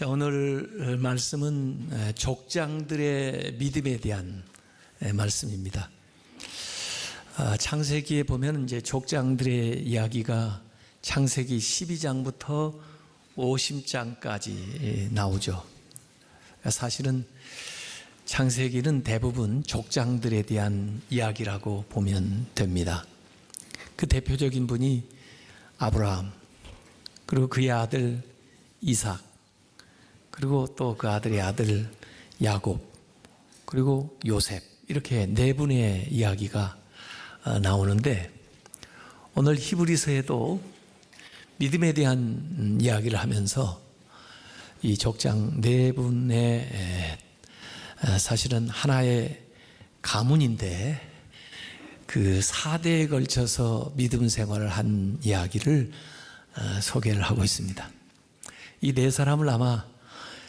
오늘 말씀은 족장들의 믿음에 대한 말씀입니다. 창세기에 보면 이제 족장들의 이야기가 창세기 12장부터 50장까지 나오죠. 사실은 창세기는 대부분 족장들에 대한 이야기라고 보면 됩니다. 그 대표적인 분이 아브라함, 그리고 그의 아들 이삭, 그리고 또 그 아들의 아들 야곱, 그리고 요셉, 이렇게 네 분의 이야기가 나오는데, 오늘 히브리서에도 믿음에 대한 이야기를 하면서 이 족장 네 분의 사실은 하나의 가문인데 그 4대에 걸쳐서 믿음 생활을 한 이야기를 소개를 하고 있습니다. 이 네 사람을 아마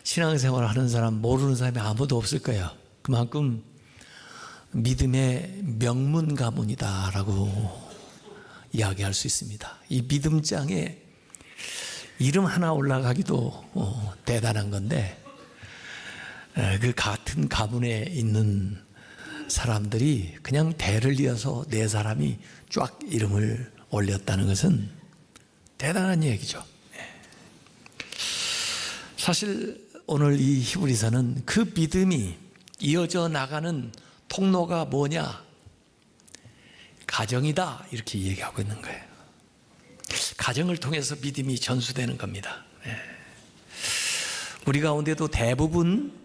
신앙생활을 하는 사람, 모르는 사람이 아무도 없을 거예요. 그만큼 믿음의 명문 가문이다라고 이야기할 수 있습니다. 이 믿음장에 이름 하나 올라가기도 대단한 건데, 그 같은 가문에 있는 사람들이 그냥 대를 이어서 네 사람이 쫙 이름을 올렸다는 것은 대단한 얘기죠. 사실 오늘 이 히브리서는 그 믿음이 이어져 나가는 통로가 뭐냐? 가정이다, 이렇게 얘기하고 있는 거예요. 가정을 통해서 믿음이 전수되는 겁니다. 우리 가운데도 대부분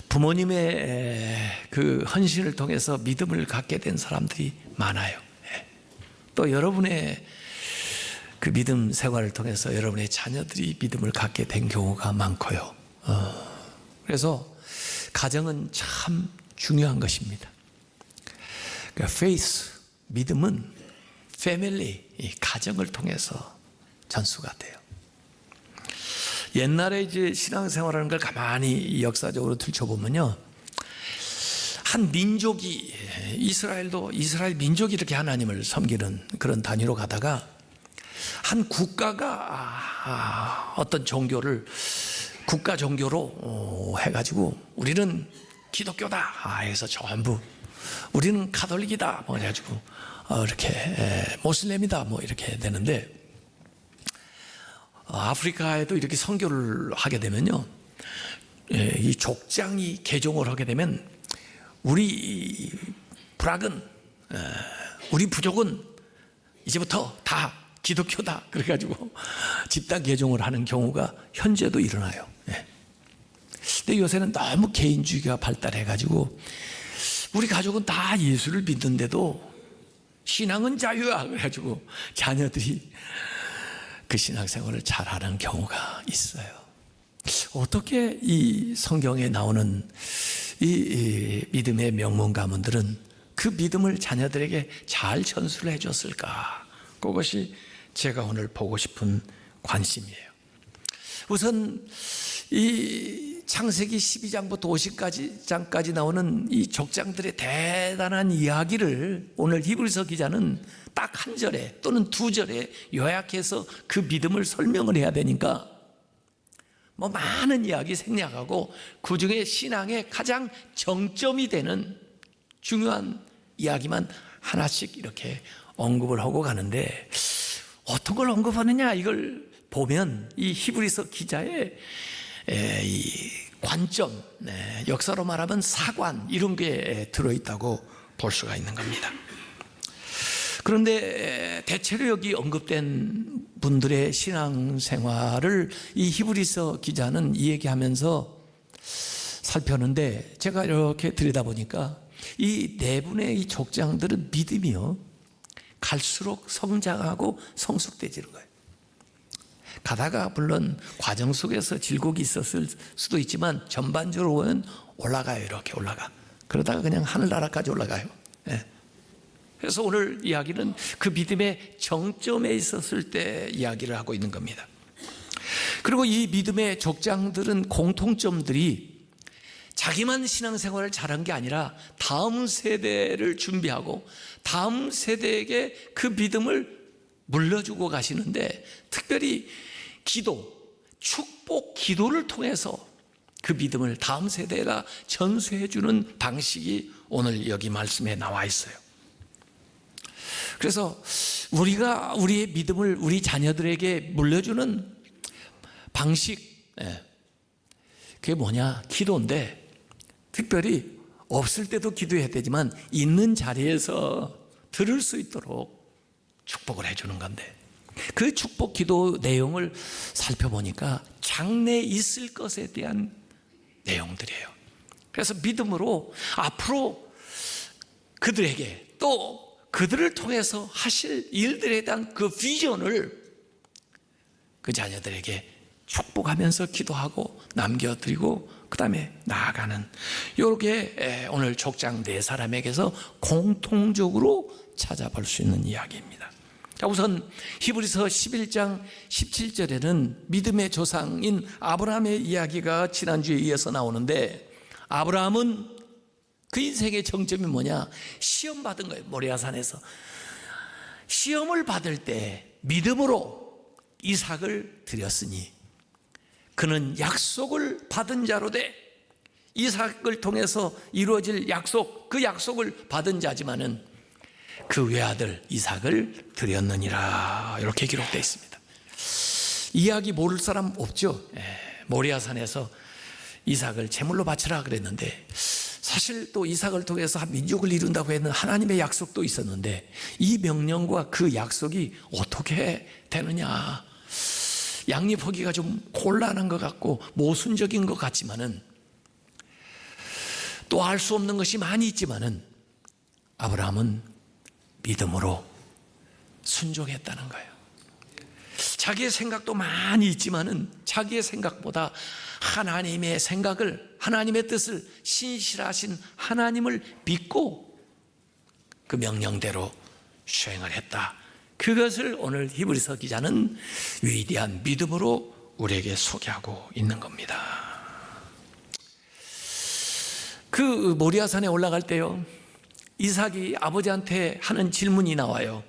부모님의 그 헌신을 통해서 믿음을 갖게 된 사람들이 많아요. 또 여러분의 그 믿음 생활을 통해서 여러분의 자녀들이 믿음을 갖게 된 경우가 많고요. 그래서 가정은 참 중요한 것입니다. 그러니까 faith, 믿음은 family, 이 가정을 통해서 전수가 돼요. 옛날에 이제 신앙생활하는 걸 가만히 역사적으로 들춰보면요, 한 민족이, 이스라엘도 이스라엘 민족이 이렇게 하나님을 섬기는 그런 단위로 가다가 한 국가가 어떤 종교를 국가 종교로 해가지고 우리는 기독교다 해서 전부, 우리는 가톨릭이다 뭐 해가지고 이렇게 모슬렘이다 뭐 이렇게 되는데, 아프리카에도 이렇게 선교를 하게 되면요, 이 족장이 개종을 하게 되면 우리 부락은, 우리 부족은 이제부터 다 기독교다 그래가지고 집단 개종을 하는 경우가 현재도 일어나요. 근데 요새는 너무 개인주의가 발달해가지고 우리 가족은 다 예수를 믿는데도 신앙은 자유야 그래가지고 자녀들이 그 신앙생활을 잘하는 경우가 있어요. 어떻게 이 성경에 나오는 이 믿음의 명문 가문들은 그 믿음을 자녀들에게 잘 전수를 해줬을까? 그것이 제가 오늘 보고 싶은 관심이에요. 우선 이 창세기 12장부터 50장까지 나오는 이 족장들의 대단한 이야기를 오늘 히브리서 기자는 딱 한 절에 또는 두 절에 요약해서 그 믿음을 설명을 해야 되니까 뭐 많은 이야기 생략하고 그 중에 신앙의 가장 정점이 되는 중요한 이야기만 하나씩 이렇게 언급을 하고 가는데, 어떤 걸 언급하느냐, 이걸 보면 이 히브리서 기자의 이 관점, 역사로 말하면 사관, 이런 게 들어있다고 볼 수가 있는 겁니다. 그런데 대체로 여기 언급된 분들의 신앙생활을 이 히브리서 기자는 이 얘기하면서 살펴는데, 제가 이렇게 들여다보니까 이 네 분의 이 족장들은 믿음이요, 갈수록 성장하고 성숙돼지는 거예요. 가다가 물론 과정 속에서 질곡이 있었을 수도 있지만 전반적으로는 올라가요. 이렇게 올라가. 그러다가 그냥 하늘나라까지 올라가요. 그래서 오늘 이야기는 그 믿음의 정점에 있었을 때 이야기를 하고 있는 겁니다. 그리고 이 믿음의 족장들은 공통점들이 자기만 신앙생활을 잘한 게 아니라 다음 세대를 준비하고 다음 세대에게 그 믿음을 물려주고 가시는데, 특별히 기도, 축복 기도를 통해서 그 믿음을 다음 세대가 전수해 주는 방식이 오늘 여기 말씀에 나와 있어요. 그래서 우리가 우리의 믿음을 우리 자녀들에게 물려주는 방식, 그게 뭐냐? 기도인데, 특별히 없을 때도 기도해야 되지만 있는 자리에서 들을 수 있도록 축복을 해주는 건데, 그 축복 기도 내용을 살펴보니까 장래에 있을 것에 대한 내용들이에요. 그래서 믿음으로 앞으로 그들에게 또 그들을 통해서 하실 일들에 대한 그 비전을 그 자녀들에게 축복하면서 기도하고 남겨드리고 그 다음에 나아가는, 이렇게 오늘 족장 네 사람에게서 공통적으로 찾아볼 수 있는 이야기입니다. 자, 우선 히브리서 11장 17절에는 믿음의 조상인 아브라함의 이야기가 지난주에 이어서 나오는데, 아브라함은 그 인생의 정점이 뭐냐? 시험 받은 거예요. 모리아산에서 시험을 받을 때 믿음으로 이삭을 드렸으니 그는 약속을 받은 자로 돼, 이삭을 통해서 이루어질 약속, 그 약속을 받은 자지만은 그 외아들 이삭을 드렸느니라, 이렇게 기록되어 있습니다. 이야기 모를 사람 없죠? 모리아산에서 이삭을 제물로 바치라 그랬는데, 사실 또 이삭을 통해서 한 민족을 이룬다고 했는 하나님의 약속도 있었는데, 이 명령과 그 약속이 어떻게 되느냐, 양립하기가 좀 곤란한 것 같고 모순적인 것 같지만은, 또 알 수 없는 것이 많이 있지만은 아브라함은 믿음으로 순종했다는 거예요. 자기의 생각도 많이 있지만은 자기의 생각보다 하나님의 생각을, 하나님의 뜻을, 신실하신 하나님을 믿고 그 명령대로 수행을 했다. 그것을 오늘 히브리서 기자는 위대한 믿음으로 우리에게 소개하고 있는 겁니다. 그 모리아산에 올라갈 때요, 이삭이 아버지한테 하는 질문이 나와요.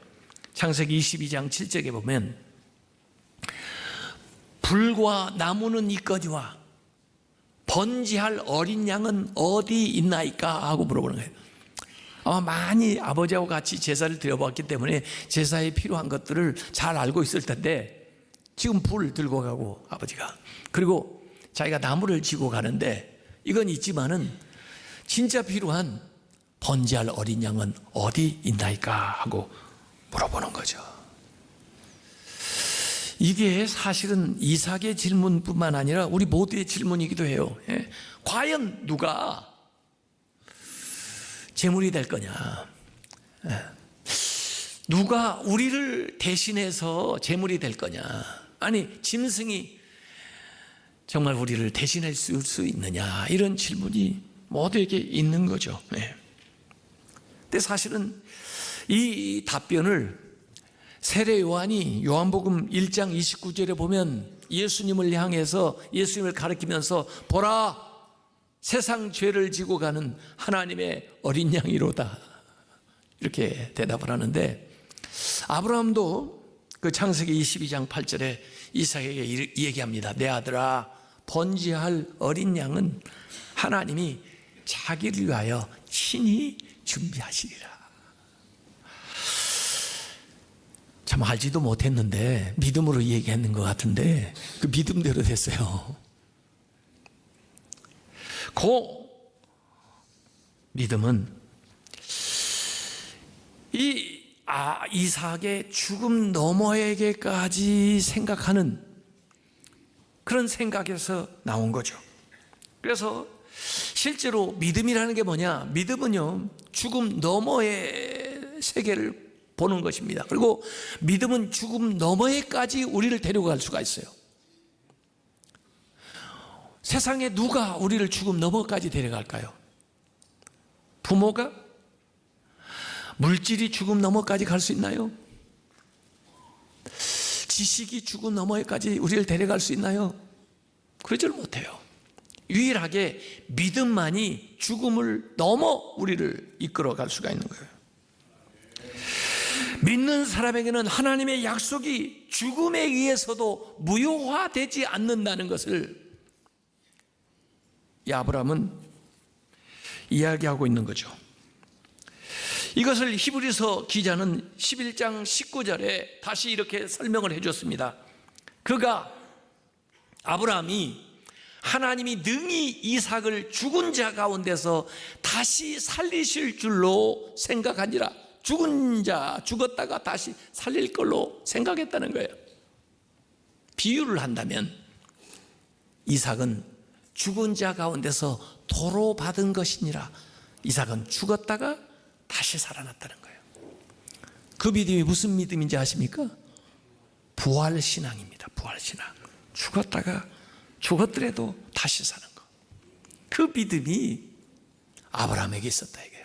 창세기 22장 7절에 보면 불과 나무는 이꺼지와 번지할 어린 양은 어디 있나이까 하고 물어보는 거예요. 아마 많이 아버지하고 같이 제사를 드려봤기 때문에 제사에 필요한 것들을 잘 알고 있을 텐데, 지금 불 들고 가고 아버지가, 그리고 자기가 나무를 지고 가는데 이건 있지만은 진짜 필요한 번지할 어린 양은 어디 있나이까 하고 물어보는 거죠. 이게 사실은 이삭의 질문뿐만 아니라 우리 모두의 질문이기도 해요. 과연 누가 제물이 될 거냐? 누가 우리를 대신해서 제물이 될 거냐? 아니, 짐승이 정말 우리를 대신할 수 있느냐? 이런 질문이 모두에게 있는 거죠. 근데 사실은 이 답변을 세례 요한이 요한복음 1장 29절에 보면 예수님을 향해서 예수님을 가리키면서 보라, 세상 죄를 지고 가는 하나님의 어린 양이로다, 이렇게 대답을 하는데, 아브라함도 그 창세기 22장 8절에 이삭에게 얘기합니다. 내 아들아, 번지할 어린 양은 하나님이 자기를 위하여 친히 준비하시리라. 참 알지도 못했는데 믿음으로 얘기했는 것 같은데 그 믿음대로 됐어요. 그 믿음은 이삭의 죽음 너머에게까지 생각하는 그런 생각에서 나온 거죠. 그래서 실제로 믿음이라는 게 뭐냐? 믿음은요, 죽음 너머의 세계를 보는 것입니다. 그리고 믿음은 죽음 너머에까지 우리를 데려갈 수가 있어요. 세상에 누가 우리를 죽음 너머까지 데려갈까요? 부모가? 물질이 죽음 너머까지 갈 수 있나요? 지식이 죽음 너머에까지 우리를 데려갈 수 있나요? 그러질 못해요. 유일하게 믿음만이 죽음을 넘어 우리를 이끌어갈 수가 있는 거예요. 믿는 사람에게는 하나님의 약속이 죽음에 의해서도 무효화되지 않는다는 것을 이 아브라함은 이야기하고 있는 거죠. 이것을 히브리서 기자는 11장 19절에 다시 이렇게 설명을 해줬습니다. 아브라함이 하나님이 능히 이삭을 죽은 자 가운데서 다시 살리실 줄로 생각하니라. 죽은 자, 죽었다가 다시 살릴 걸로 생각했다는 거예요. 비유를 한다면 이삭은 죽은 자 가운데서 도로 받은 것이니라. 이삭은 죽었다가 다시 살아났다는 거예요. 그 믿음이 무슨 믿음인지 아십니까? 부활신앙입니다. 부활신앙. 죽었더라도 다시 사는 거. 그 믿음이 아브라함에게 있었다 이거예요.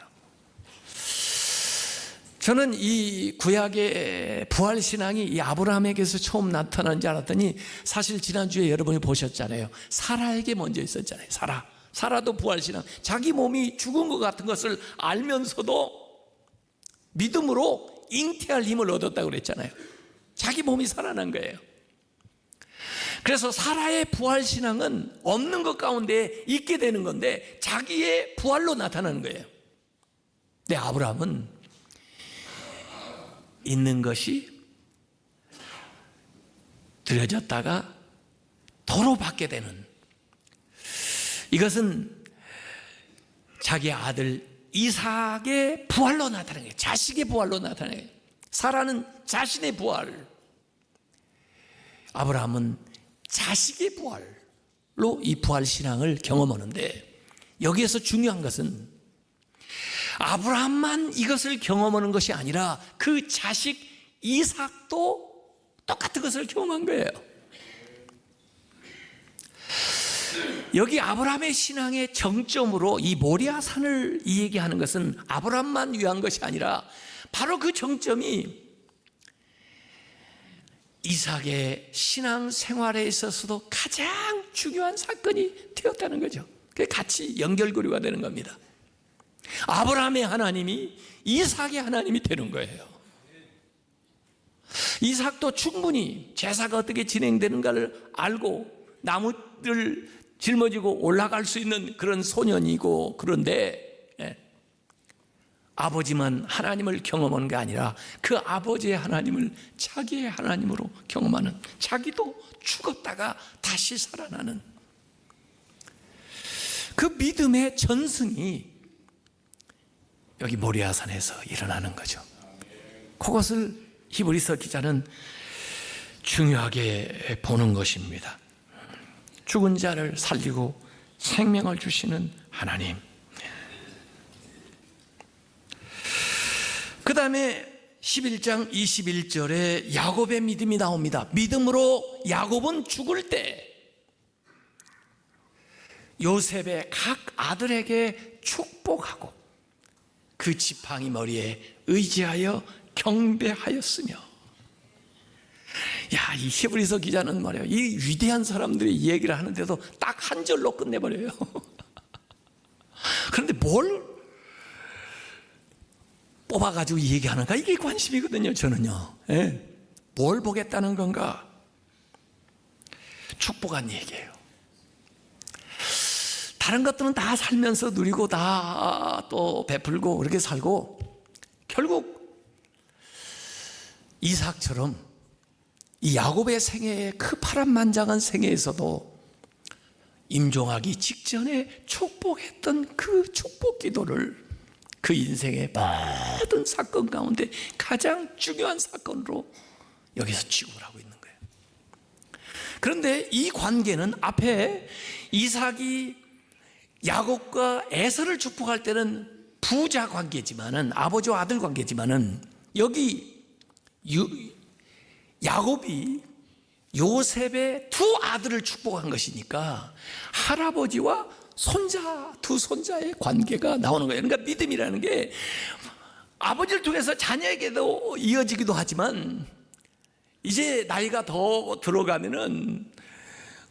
저는 이 구약의 부활신앙이 이 아브라함에게서 처음 나타난 줄 알았더니 사실 지난주에 여러분이 보셨잖아요. 사라에게 먼저 있었잖아요. 사라도 부활신앙. 자기 몸이 죽은 것 같은 것을 알면서도 믿음으로 잉태할 힘을 얻었다고 그랬잖아요. 자기 몸이 살아난 거예요. 그래서 사라의 부활신앙은 없는 것 가운데 있게 되는 건데 자기의 부활로 나타나는 거예요. 근데 아브라함은 있는 것이 드려졌다가 도로 받게 되는, 이것은 자기 아들 이삭의 부활로 나타나는 거예요. 자식의 부활로 나타나는 거예요. 사라는 자신의 부활, 아브라함은 자식의 부활로 이 부활신앙을 경험하는데, 여기에서 중요한 것은 아브라함만 이것을 경험하는 것이 아니라 그 자식 이삭도 똑같은 것을 경험한 거예요. 여기 아브라함의 신앙의 정점으로 이 모리아산을 이 얘기하는 것은 아브라함만 위한 것이 아니라 바로 그 정점이 이삭의 신앙 생활에 있어서도 가장 중요한 사건이 되었다는 거죠. 그게 같이 연결고리가 되는 겁니다. 아브라함의 하나님이 이삭의 하나님이 되는 거예요. 이삭도 충분히 제사가 어떻게 진행되는가를 알고 나무를 짊어지고 올라갈 수 있는 그런 소년이고, 그런데 아버지만 하나님을 경험하는 게 아니라 그 아버지의 하나님을 자기의 하나님으로 경험하는, 자기도 죽었다가 다시 살아나는 그 믿음의 전승이 여기 모리아산에서 일어나는 거죠. 그것을 히브리서 기자는 중요하게 보는 것입니다. 죽은 자를 살리고 생명을 주시는 하나님. 그 다음에 11장 21절에 야곱의 믿음이 나옵니다. 믿음으로 야곱은 죽을 때 요셉의 각 아들에게 축복하고 그 지팡이 머리에 의지하여 경배하였으며. 야, 이 히브리서 기자는 말이에요, 이 위대한 사람들이 이 얘기를 하는데도 딱 한 절로 끝내버려요. 그런데 뭘 뽑아가지고 얘기하는가, 이게 관심이거든요. 저는요. 뭘 보겠다는 건가? 축복한 얘기예요. 다른 것들은 다 살면서 누리고 다 또 베풀고 그렇게 살고, 결국 이삭처럼 이 야곱의 생애에, 그 파란만장한 생애에서도 임종하기 직전에 축복했던 그 축복 기도를 그 인생의 모든 사건 가운데 가장 중요한 사건으로 여기서 취급을 하고 있는 거예요. 그런데 이 관계는 앞에 이삭이 야곱과 에서를 축복할 때는 부자 관계지만은, 아버지와 아들 관계지만은, 여기 야곱이 요셉의 두 아들을 축복한 것이니까 할아버지와 손자, 두 손자의 관계가 나오는 거예요. 그러니까 믿음이라는 게 아버지를 통해서 자녀에게도 이어지기도 하지만, 이제 나이가 더 들어가면은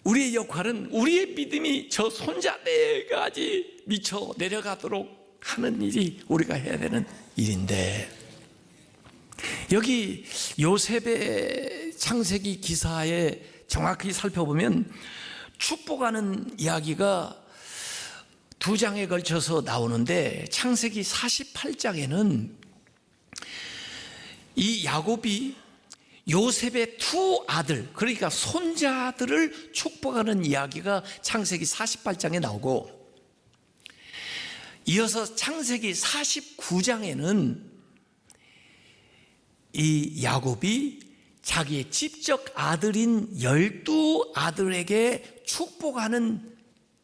우리의 역할은 우리의 믿음이 저 손자들까지 미쳐 내려가도록 하는 일이 우리가 해야 되는 일인데, 여기 요셉의 창세기 기사에 정확히 살펴보면 축복하는 이야기가 2장에 걸쳐서 나오는데, 창세기 48장에는 이 야곱이 요셉의 두 아들, 그러니까 손자들을 축복하는 이야기가 창세기 48장에 나오고, 이어서 창세기 49장에는 이 야곱이 자기의 직접 아들인 12아들에게 축복하는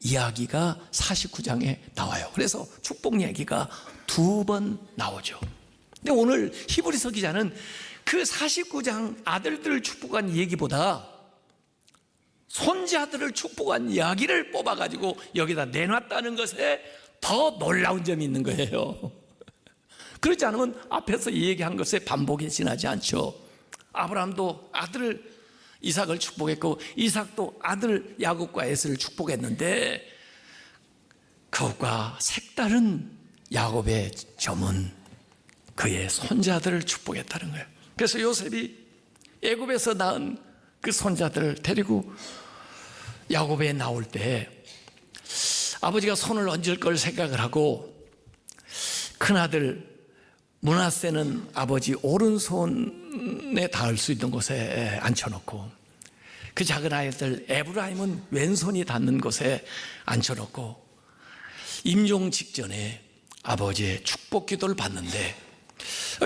이야기가 49장에 나와요. 그래서 축복 이야기가 2번 나오죠. 근데 오늘 히브리서 기자는 그 49장 아들들을 축복한 얘기보다 손자들을 축복한 이야기를 뽑아가지고 여기다 내놨다는 것에 더 놀라운 점이 있는 거예요. 그렇지 않으면 앞에서 얘기한 것에 반복이 지나지 않죠. 아브라함도 아들 이삭을 축복했고, 이삭도 아들 야곱과 에서를 축복했는데, 그것과 색다른 야곱의 점은 그의 손자들을 축복했다는 거예요. 그래서 요셉이 애굽에서 낳은 그 손자들을 데리고 야곱에 나올 때 아버지가 손을 얹을 걸 생각을 하고, 큰아들 므낫세는 아버지 오른손에 닿을 수 있는 곳에 앉혀놓고, 그 작은 아이들 에브라임은 왼손이 닿는 곳에 앉혀놓고, 임종 직전에 아버지의 축복 기도를 받는데,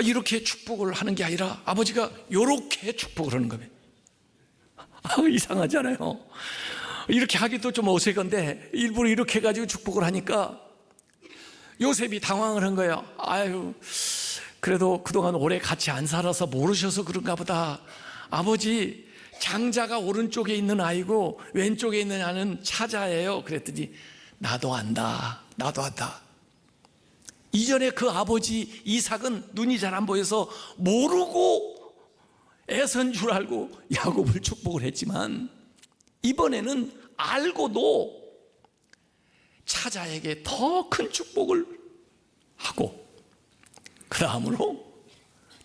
이렇게 축복을 하는 게 아니라 아버지가 이렇게 축복을 하는 겁니다. 이상하잖아요. 이렇게 하기도 좀 어색한데 일부러 이렇게 해가지고 축복을 하니까 요셉이 당황을 한 거예요. 아유, 그래도 그동안 오래 같이 안 살아서 모르셔서 그런가 보다. 아버지, 장자가 오른쪽에 있는 아이고 왼쪽에 있는 아는 차자예요. 그랬더니 나도 안다. 나도 안다. 이전에 그 아버지 이삭은 눈이 잘 안 보여서 모르고 애선 줄 알고 야곱을 축복을 했지만, 이번에는 알고도 차자에게 더 큰 축복을 하고 그 다음으로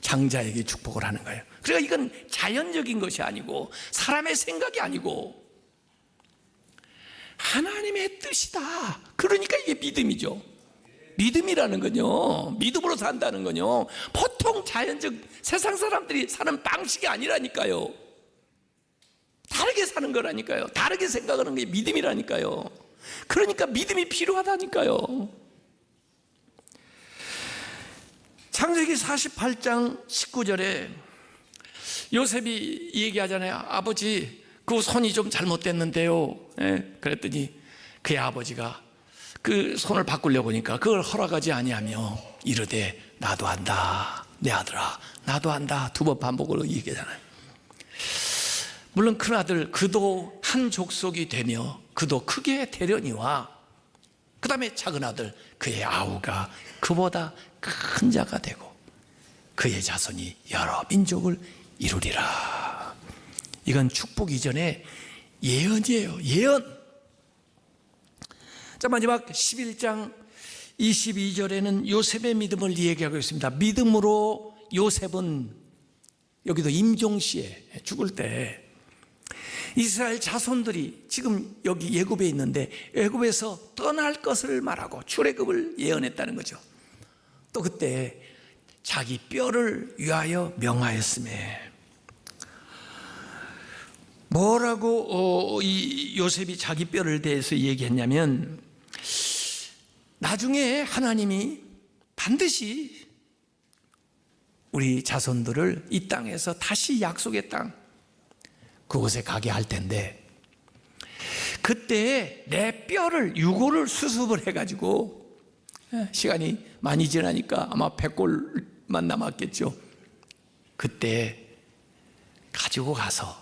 장자에게 축복을 하는 거예요. 그러니까 이건 자연적인 것이 아니고 사람의 생각이 아니고 하나님의 뜻이다. 그러니까 이게 믿음이죠. 믿음이라는 건요, 믿음으로 산다는 건요, 보통 자연적 세상 사람들이 사는 방식이 아니라니까요. 다르게 사는 거라니까요. 다르게 생각하는 게 믿음이라니까요. 그러니까 믿음이 필요하다니까요. 창세기 48장 19절에 요셉이 얘기하잖아요. 아버지, 그 손이 좀 잘못됐는데요. 그랬더니 그의 아버지가 그 손을 바꾸려고 하니까 그걸 허락하지 아니하며 이르되 나도 안다. 내 아들아, 나도 안다. 2번 반복으로 얘기하잖아요. 물론 큰아들 그도 한 족속이 되며 그도 크게 되려니와, 그 다음에 작은아들 그의 아우가 그보다 큰 자가 되고 그의 자손이 여러 민족을 이루리라. 이건 축복 이전의 예언이에요. 예언. 자, 마지막 11장 22절에는 요셉의 믿음을 얘기하고 있습니다. 믿음으로 요셉은, 여기도 임종시에 죽을 때 이스라엘 자손들이 지금 여기 애굽에 있는데 애굽에서 떠날 것을 말하고 출애굽을 예언했다는 거죠. 또 그때 자기 뼈를 위하여 명하였음에, 뭐라고 이 요셉이 자기 뼈를 대해서 얘기했냐면, 나중에 하나님이 반드시 우리 자손들을 이 땅에서 다시 약속의 땅, 그곳에 가게 할 텐데, 그때 내 뼈를 유골을 수습을 해가지고, 시간이 많이 지나니까 아마 100골만 남았겠죠. 그때 가지고 가서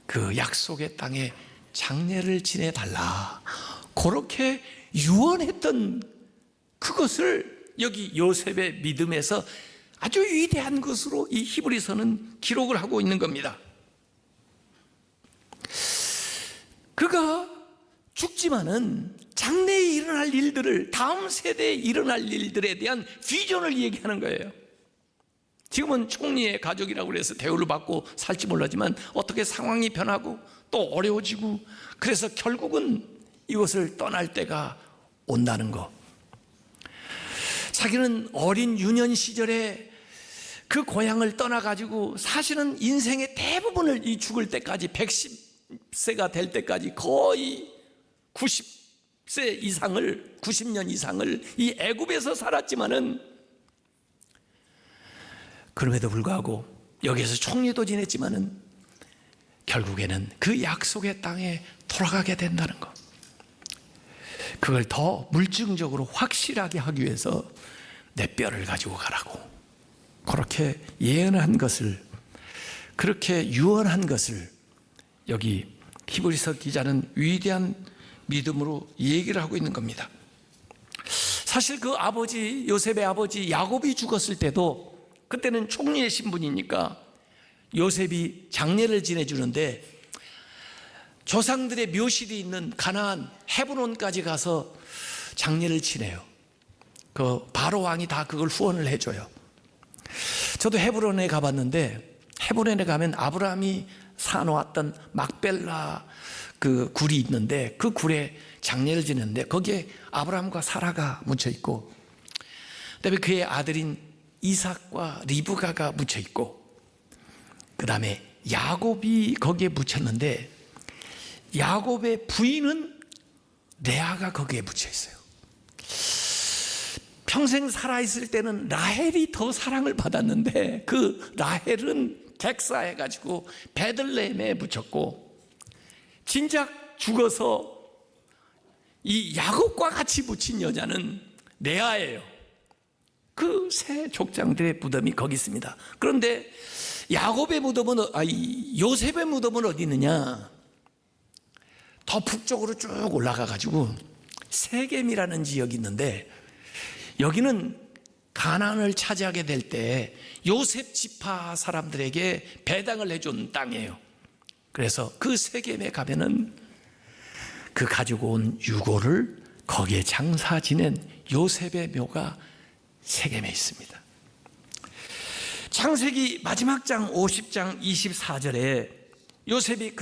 그 약속의 땅에 장례를 지내달라, 그렇게 유언했던 그것을 여기 요셉의 믿음에서 아주 위대한 것으로 이 히브리서는 기록을 하고 있는 겁니다. 그가 죽지만은 장래에 일어날 일들을, 다음 세대에 일어날 일들에 대한 비전을 얘기하는 거예요. 지금은 총리의 가족이라고 그래서 대우를 받고 살지 몰라지만 어떻게 상황이 변하고 또 어려워지고, 그래서 결국은 이곳을 떠날 때가 온다는 거. 자기는 어린 유년 시절에 그 고향을 떠나가지고 사실은 인생의 대부분을 이 죽을 때까지 110세가 될 때까지 거의 90세 이상을, 90년 이상을 이 애굽에서 살았지만은, 그럼에도 불구하고 여기에서 총리도 지냈지만은 결국에는 그 약속의 땅에 돌아가게 된다는 것, 그걸 더 물증적으로 확실하게 하기 위해서 내 뼈를 가지고 가라고 그렇게 예언한 것을, 그렇게 유언한 것을 여기 히브리서 기자는 위대한 믿음으로 얘기를 하고 있는 겁니다. 사실 그 아버지, 요셉의 아버지 야곱이 죽었을 때도 그때는 총리의 신분이니까 요셉이 장례를 지내주는데, 조상들의 묘실이 있는 가나안 헤브론까지 가서 장례를 지내요. 그 바로 왕이 다 그걸 후원을 해줘요. 저도 헤브론에 가봤는데, 헤브론에 가면 아브라함이 사놓았던 막벨라 그 굴이 있는데, 그 굴에 장례를 지냈는데 거기에 아브라함과 사라가 묻혀 있고, 그다음에 그의 아들인 이삭과 리브가가 묻혀 있고, 그 다음에 야곱이 거기에 묻혔는데 야곱의 부인은 레아가 거기에 묻혀 있어요. 평생 살아있을 때는 라헬이 더 사랑을 받았는데 그 라헬은 객사해가지고 베들레헴에 묻혔고, 진작 죽어서 이 야곱과 같이 묻힌 여자는 레아예요. 그 세 족장들의 무덤이 거기 있습니다. 그런데 야곱의 무덤은, 요셉의 무덤은 어디 있느냐? 더 북쪽으로 쭉 올라가 가지고 세겜이라는 지역이 있는데, 여기는 가나안을 차지하게 될 때 요셉 지파 사람들에게 배당을 해준 땅이에요. 그래서 그 세겜에 가면은 그 가지고 온 유고를 거기에 장사 지낸 요셉의 묘가 세겜에 있습니다. 창세기 마지막 장 50장 24절에 요셉이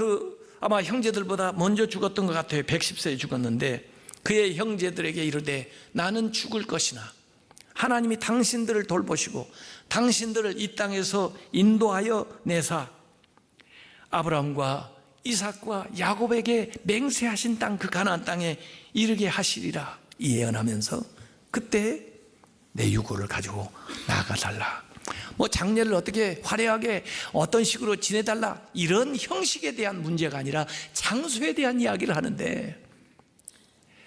아마 형제들보다 먼저 죽었던 것 같아요. 110세에 죽었는데 그의 형제들에게 이르되 나는 죽을 것이나 하나님이 당신들을 돌보시고 당신들을 이 땅에서 인도하여 내사 아브라함과 이삭과 야곱에게 맹세하신 땅, 그 가나안 땅에 이르게 하시리라 이 예언하면서 그때 내 유고를 가지고 나가달라, 뭐 장례를 어떻게 화려하게 어떤 식으로 지내달라, 이런 형식에 대한 문제가 아니라 장소에 대한 이야기를 하는데,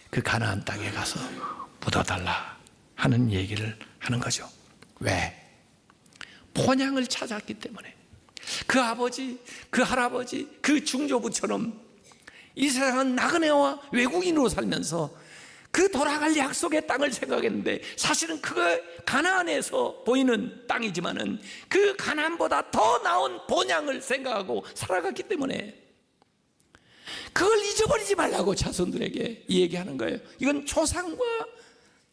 그 가나안 땅에 가서 묻어달라 하는 얘기를 하는 거죠. 왜? 본향을 찾았기 때문에. 그 아버지, 그 할아버지, 그 중조부처럼 이 세상은 나그네와 외국인으로 살면서 그 돌아갈 약속의 땅을 생각했는데, 사실은 그거 가나안에서 보이는 땅이지만은 그 가나안보다 더 나은 본향을 생각하고 살아갔기 때문에 그걸 잊어버리지 말라고 자손들에게 이 얘기하는 거예요. 이건 조상과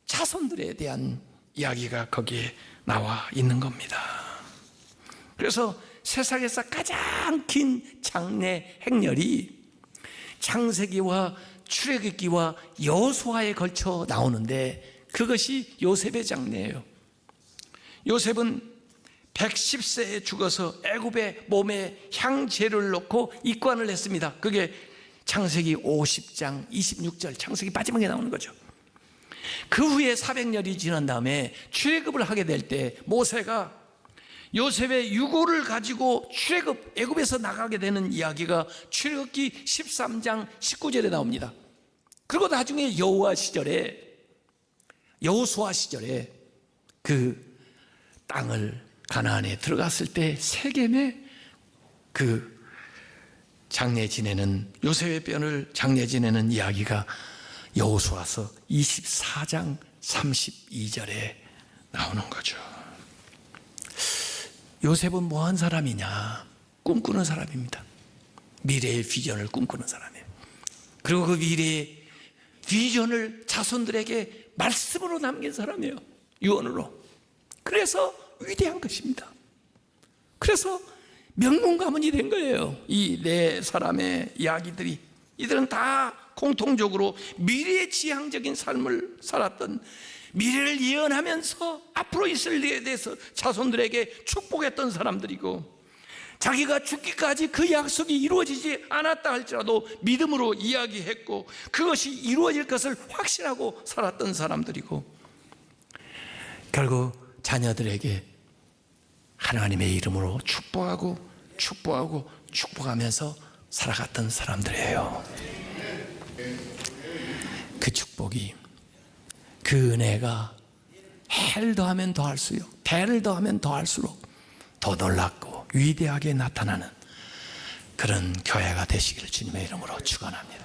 자손들에 대한 이야기가 거기에 나와 있는 겁니다. 그래서 세상에서 가장 긴 장례 행렬이 창세기와 출애굽기와 여호수아에 걸쳐 나오는데, 그것이 요셉의 장례예요. 요셉은 110세에 죽어서 애굽의 몸에 향재를 놓고 입관을 했습니다. 그게 창세기 50장 26절, 창세기 마지막에 나오는 거죠. 그 후에 400년이 지난 다음에 출애굽을 하게 될 때 모세가 요셉의 유고를 가지고 출애굽, 애굽에서 나가게 되는 이야기가 출애굽기 13장 19절에 나옵니다. 그리고 나중에 여호수아 시절에 그 땅을 가나안에 들어갔을 때 세겜에 그 장례 지내는, 요셉의 뼈를 장례 지내는 이야기가 여호수아서 24장 32절에 나오는 거죠. 요셉은 뭐한 사람이냐? 꿈꾸는 사람입니다. 미래의 비전을 꿈꾸는 사람이에요. 그리고 그 미래의 비전을 자손들에게 말씀으로 남긴 사람이에요. 유언으로. 그래서 위대한 것입니다. 그래서 명문 가문이 된 거예요. 이 네 사람의 이야기들이, 이들은 다 공통적으로 미래지향적인 삶을 살았던, 미래를 예언하면서 앞으로 있을 일에 대해서 자손들에게 축복했던 사람들이고, 자기가 죽기까지 그 약속이 이루어지지 않았다 할지라도 믿음으로 이야기했고, 그것이 이루어질 것을 확신하고 살았던 사람들이고, 결국 자녀들에게 하나님의 이름으로 축복하면서 살아갔던 사람들이에요. 그 축복이, 그 은혜가 해를 더하면 더할수록, 대를 더하면 더할수록 더 놀랍고 위대하게 나타나는 그런 교회가 되시기를 주님의 이름으로 축원합니다.